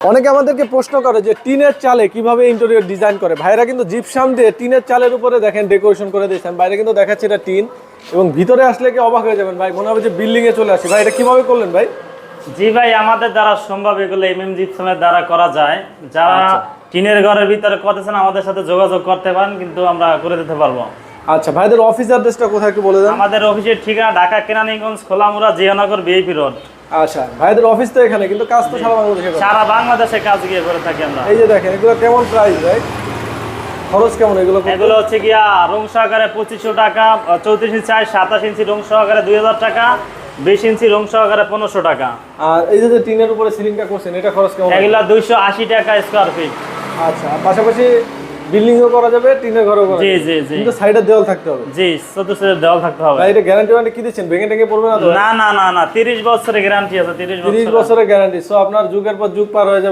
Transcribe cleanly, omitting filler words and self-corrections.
অনেকে আমাদেরকে প্রশ্ন করে যে টিনের চালে কিভাবে ইন্টেরিয়র ডিজাইন করে। ভাইরা কিন্তু জিপসাম দিয়ে টিনের চালের উপরে দেখেন ডেকোরেশন করে দিয়েছেন। বাইরে কিন্তু দেখাচ্ছে এটা টিন, এবং ভিতরে আসলে কি অবাক হয়ে যাবেন ভাই, মনে হবে যে বিল্ডিং এ চলে আসি। ভাই এটা কিভাবে করলেন ভাই? জি ভাই, আমাদের দ্বারা সম্ভব, এগুলো জিপসামের দ্বারা করা যায়। যারা টিনের ঘরের ভিতরে করতেছেন আমাদের সাথে যোগাযোগ করতে পারেন, কিন্তু আমরা করে দিতে পারবো। আচ্ছা, ভাইদের অফিস অ্যাড্রেসটা কোথায় একটু বলে দেন। আমাদের অফিসের ঠিকানা ঢাকা কেরানীগঞ্জ, খোলামুড়া, জিয়ানগর, বিএপি রোড। আচ্ছা, ভাইদের অফিস তো এখানে, কিন্তু কাজ তো সারা বাংলাদেশে করে। সারা বাংলাদেশে কাজ গিয়ে করে থাকি আমরা। এই যে দেখেন এগুলো কেমন প্রাইস ভাই, খরচ কেমন এগুলো করতে? এগুলো হচ্ছে গিয়া রং সহকারে 2500 টাকা, 34 ইঞ্চি 27 ইঞ্চি রং সহকারে 2000 টাকা, 20 ইঞ্চি রং সহকারে 1500 টাকা। আর এই যে টিনের উপরে সিলিংটা করছেন, এটা খরচ কেমন? এগুলা 280 টাকা স্কয়ার ফিট। আচ্ছা, আর পাশাপাশি বিল্ডিংও করা যাবে, টিনের ঘরও করা জি যাবে। জি জি, কিন্তু সাইডে দেওয়াল থাকতে হবে। জি, চতুর্থের দেওয়াল থাকতে হবে। ভাই এটা গ্যারান্টি মানে কি দিচ্ছেন, ভেঙে টেঙে পড়বে না তো? না না না না, 30 বছরের গ্যারান্টি আছে। 30 30 বছরের গ্যারান্টি। সো আপনার যুগের পর যুগ পার হয়ে যাবে।